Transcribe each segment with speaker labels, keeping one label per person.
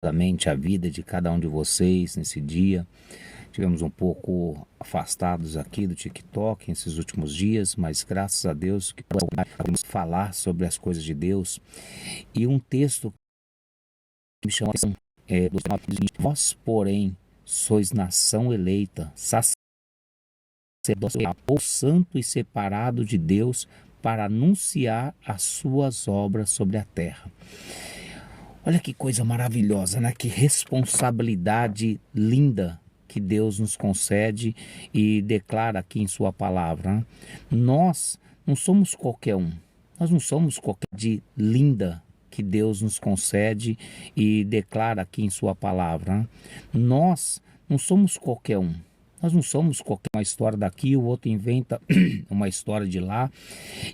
Speaker 1: a vida de cada um de vocês nesse dia. Tivemos um pouco afastados aqui do TikTok nesses últimos dias, mas graças a Deus que podemos falar sobre as coisas de Deus. E um texto que me chama a atenção é do vós, porém, sois nação eleita, sacerdócio santo e separado de Deus para anunciar as suas obras sobre a terra. Olha que coisa maravilhosa, né? Que responsabilidade linda que Deus nos concede e declara aqui em sua palavra, né? Nós não somos qualquer um. Nós não somos qualquer de linda que Deus nos concede e declara aqui em sua palavra, né? Nós não somos qualquer um. Nós não somos qualquer uma história daqui, o outro inventa uma história de lá.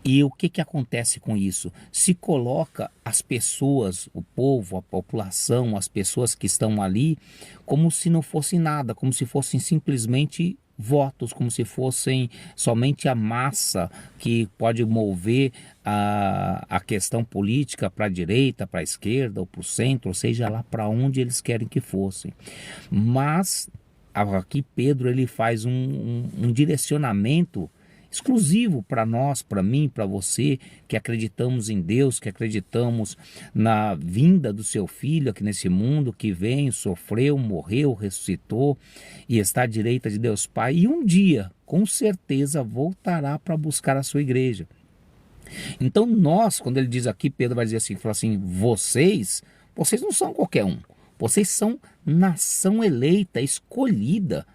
Speaker 1: E o que acontece com isso? Se coloca as pessoas, o povo, a população, as pessoas que estão ali, como se não fosse nada, como se fossem simplesmente votos, como se fossem somente a massa que pode mover a questão política para a direita, para a esquerda ou para o centro, ou seja lá para onde eles querem que fossem. Mas aqui Pedro ele faz um direcionamento exclusivo para nós, para mim, para você, que acreditamos em Deus, que acreditamos na vinda do seu Filho aqui nesse mundo, que veio, sofreu, morreu, ressuscitou e está à direita de Deus Pai, e um dia, com certeza, voltará para buscar a sua igreja. Então nós, quando ele diz aqui, Pedro vai dizer assim, fala assim, vocês não são qualquer um, vocês são nação eleita, escolhida.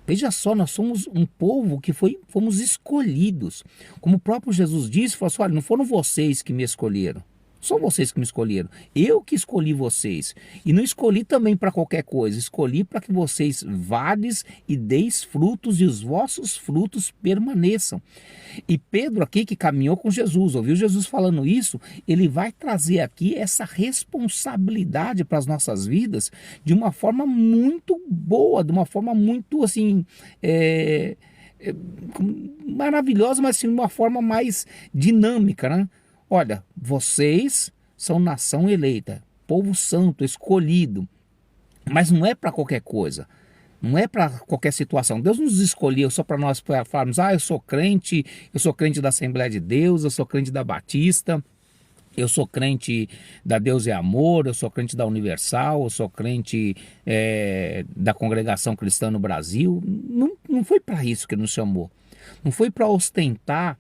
Speaker 1: Veja só, nós somos um povo que fomos escolhidos. Como o próprio Jesus disse, falou assim, olha, não foram vocês que me escolheram. São vocês que me escolheram. Eu que escolhi vocês. E não escolhi também para qualquer coisa. Escolhi para que vocês vades e deis frutos e os vossos frutos permaneçam. E Pedro aqui que caminhou com Jesus, ouviu Jesus falando isso, ele vai trazer aqui essa responsabilidade para as nossas vidas de uma forma muito boa, de uma forma muito assim... maravilhosa, mas assim, de uma forma mais dinâmica, né? Olha, vocês são nação eleita, povo santo, escolhido, mas não é para qualquer coisa, não é para qualquer situação. Deus nos escolheu só para nós falarmos, eu sou crente da Assembleia de Deus, eu sou crente da Batista, eu sou crente da Deus é Amor, eu sou crente da Universal, eu sou crente da Congregação Cristã no Brasil. Não foi para isso que Ele nos chamou, não foi para ostentar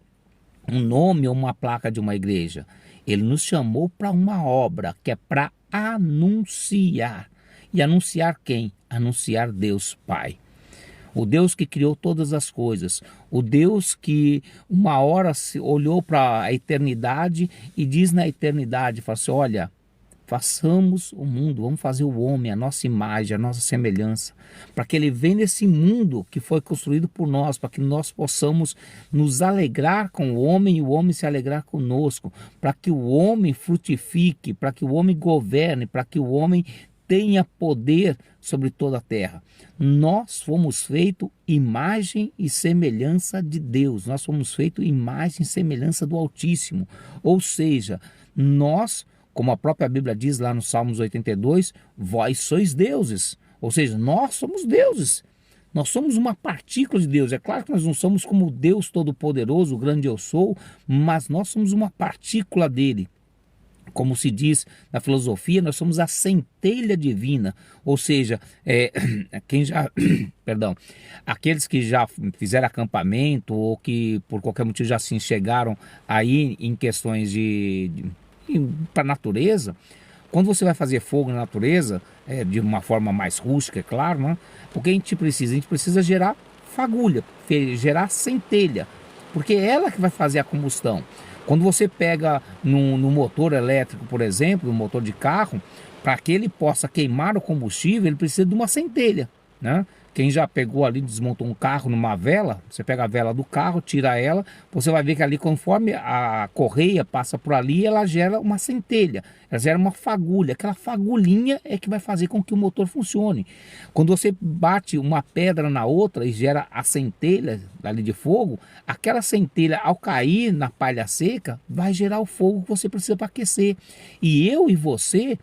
Speaker 1: um nome ou uma placa de uma igreja. Ele nos chamou para uma obra que é para anunciar. E anunciar quem? Anunciar Deus Pai. O Deus que criou todas as coisas. O Deus que uma hora olhou para a eternidade e diz na eternidade, fala assim, olha, façamos o mundo, vamos fazer o homem, a nossa imagem, a nossa semelhança, para que ele venha nesse mundo que foi construído por nós, para que nós possamos nos alegrar com o homem e o homem se alegrar conosco, para que o homem frutifique, para que o homem governe, para que o homem tenha poder sobre toda a terra. Nós fomos feitos imagem e semelhança de Deus, nós fomos feitos imagem e semelhança do Altíssimo, ou seja, nós, como a própria Bíblia diz lá no Salmos 82, vós sois deuses, ou seja, nós somos deuses, nós somos uma partícula de Deus. É claro que nós não somos como o Deus Todo-Poderoso, o grande eu sou, mas nós somos uma partícula dele. Como se diz na filosofia, nós somos a centelha divina, ou seja, quem já, perdão, aqueles que já fizeram acampamento ou que por qualquer motivo já se enxergaram aí em questões para a natureza, quando você vai fazer fogo na natureza, de uma forma mais rústica, é claro, né? O que a gente precisa? A gente precisa gerar fagulha, gerar centelha, porque é ela que vai fazer a combustão. Quando você pega no motor elétrico, por exemplo, no motor de carro, para que ele possa queimar o combustível, ele precisa de uma centelha, né? Quem já pegou ali, desmontou um carro numa vela, você pega a vela do carro, tira ela, você vai ver que ali conforme a correia passa por ali, ela gera uma centelha, ela gera uma fagulha, aquela fagulhinha é que vai fazer com que o motor funcione. Quando você bate uma pedra na outra e gera a centelha ali de fogo, aquela centelha ao cair na palha seca, vai gerar o fogo que você precisa para aquecer. E eu e você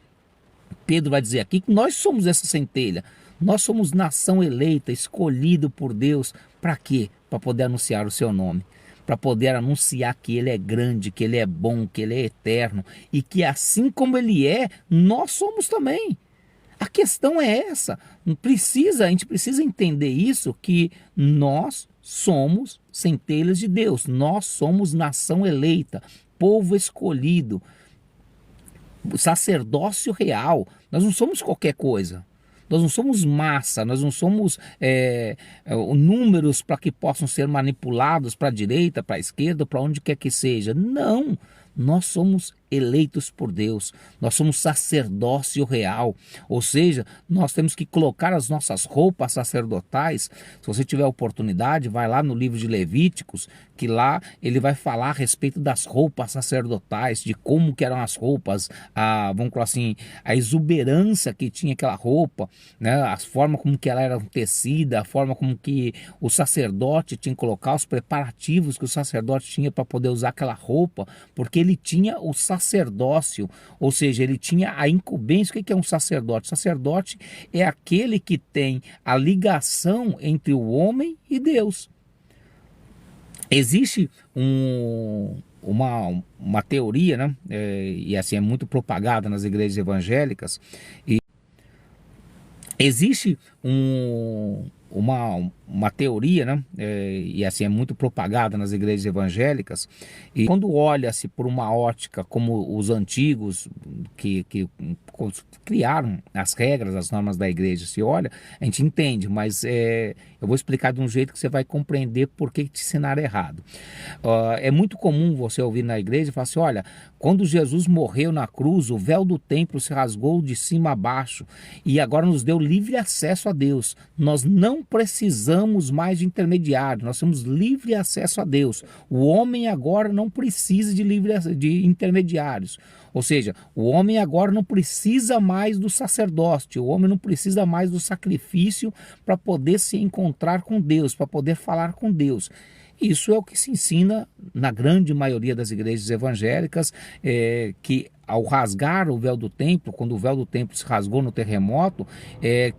Speaker 1: Pedro vai dizer aqui que nós somos essa centelha. Nós somos nação eleita, escolhido por Deus. Para quê? Para poder anunciar o seu nome. Para poder anunciar que Ele é grande, que Ele é bom, que Ele é eterno. E que assim como Ele é, nós somos também. A questão é essa. A gente precisa entender isso, que nós somos centelhas de Deus. Nós somos nação eleita, povo escolhido, sacerdócio real. Nós não somos qualquer coisa. Nós não somos massa, nós não somos números para que possam ser manipulados para a direita, para a esquerda, para onde quer que seja. Não, nós somos eleitos por Deus, nós somos sacerdócio real, ou seja, nós temos que colocar as nossas roupas sacerdotais. Se você tiver oportunidade, vai lá no livro de Levíticos, que lá ele vai falar a respeito das roupas sacerdotais, de como que eram as roupas, vamos falar assim, a exuberância que tinha aquela roupa, né? A forma como que ela era tecida, a forma como que o sacerdote tinha que colocar, os preparativos que o sacerdote tinha para poder usar aquela roupa, porque ele tinha o sacerdócio, ou seja, ele tinha a incumbência. O que é um sacerdote? O sacerdote é aquele que tem a ligação entre o homem e Deus. Existe uma teoria, né? E assim é muito propagada nas igrejas evangélicas, e existe uma teoria, né? E assim é muito propagada nas igrejas evangélicas, e quando olha-se por uma ótica como os antigos que criaram as regras, as normas da igreja, se olha, a gente entende, mas eu vou explicar de um jeito que você vai compreender por que te ensinaram errado. É muito comum você ouvir na igreja e falar assim: olha, quando Jesus morreu na cruz, o véu do templo se rasgou de cima a baixo e agora nos deu livre acesso a Deus. Nós não precisamos mais de intermediário, nós temos livre acesso a Deus. O homem agora não precisa de intermediários. Ou seja, o homem agora não precisa mais do sacerdócio, o homem não precisa mais do sacrifício para poder se encontrar com Deus, para poder falar com Deus. Isso é o que se ensina na grande maioria das igrejas evangélicas, que ao rasgar o véu do templo, quando o véu do templo se rasgou no terremoto,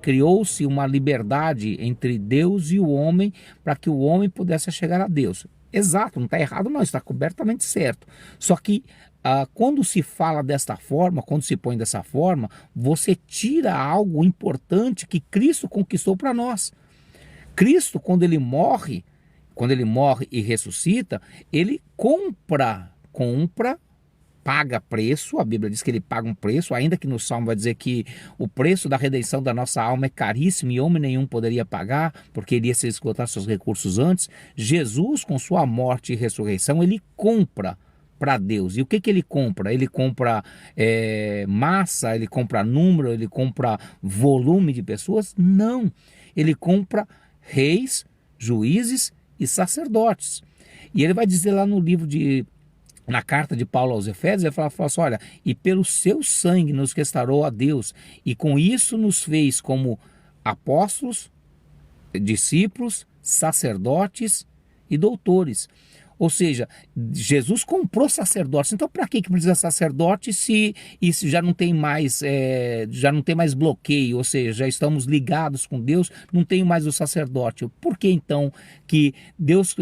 Speaker 1: criou-se uma liberdade entre Deus e o homem para que o homem pudesse chegar a Deus. Exato, não está errado não, está cobertamente certo. Só que quando se fala desta forma, quando se põe dessa forma, você tira algo importante que Cristo conquistou para nós. Cristo, quando ele morre e ressuscita, ele compra, paga preço. A Bíblia diz que ele paga um preço, ainda que no Salmo vai dizer que o preço da redenção da nossa alma é caríssimo e homem nenhum poderia pagar, porque iria se esgotar seus recursos antes. Jesus, com sua morte e ressurreição, ele compra para Deus. E o que ele compra? Ele compra massa, ele compra número, ele compra volume de pessoas? Não, ele compra reis, juízes e sacerdotes. E ele vai dizer lá no livro na carta de Paulo aos Efésios, ele fala assim: olha, e pelo seu sangue nos restaurou a Deus, e com isso nos fez como apóstolos, discípulos, sacerdotes e doutores. Ou seja, Jesus comprou sacerdotes. Então, para que precisa sacerdote se isso já não tem mais bloqueio? Ou seja, já estamos ligados com Deus, não tem mais o sacerdote. Por que então que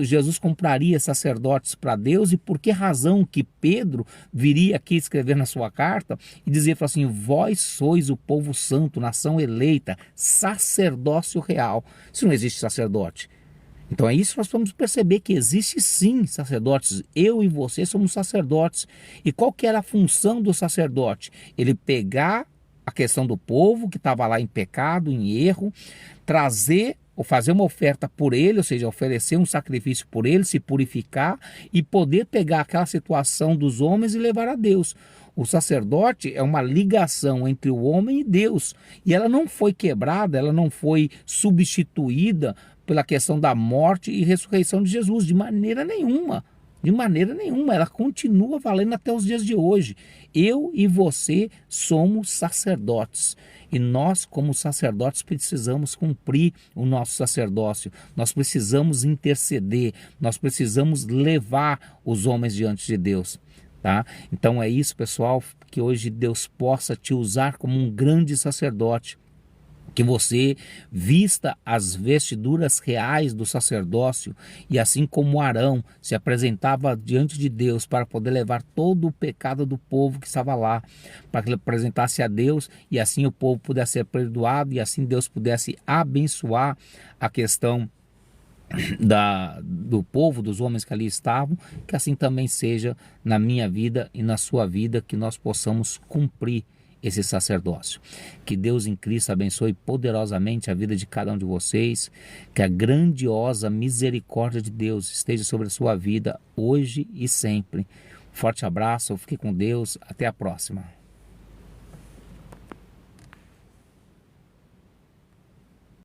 Speaker 1: Jesus compraria sacerdotes para Deus? E por que razão que Pedro viria aqui escrever na sua carta e dizer assim: vós sois o povo santo, nação eleita, sacerdócio real? Se não existe sacerdote. Então é isso que nós vamos perceber, que existe sim sacerdotes. Eu e você somos sacerdotes. E qual que era a função do sacerdote? Ele pegar a questão do povo que estava lá em pecado, em erro, trazer ou fazer uma oferta por ele, ou seja, oferecer um sacrifício por ele, se purificar e poder pegar aquela situação dos homens e levar a Deus. O sacerdote é uma ligação entre o homem e Deus. E ela não foi quebrada, ela não foi substituída pela questão da morte e ressurreição de Jesus, de maneira nenhuma. De maneira nenhuma, ela continua valendo até os dias de hoje. Eu e você somos sacerdotes. E nós, como sacerdotes, precisamos cumprir o nosso sacerdócio. Nós precisamos interceder. Nós precisamos levar os homens diante de Deus. tá? Então é isso, pessoal, que hoje Deus possa te usar como um grande sacerdote, que você vista as vestiduras reais do sacerdócio, e assim como Arão se apresentava diante de Deus para poder levar todo o pecado do povo que estava lá, para que ele apresentasse a Deus, e assim o povo pudesse ser perdoado, e assim Deus pudesse abençoar a questão do povo, dos homens que ali estavam, que assim também seja na minha vida e na sua vida, que nós possamos cumprir esse sacerdócio. Que Deus em Cristo abençoe poderosamente a vida de cada um de vocês, que a grandiosa misericórdia de Deus esteja sobre a sua vida hoje e sempre. Forte abraço, fique com Deus, até a próxima.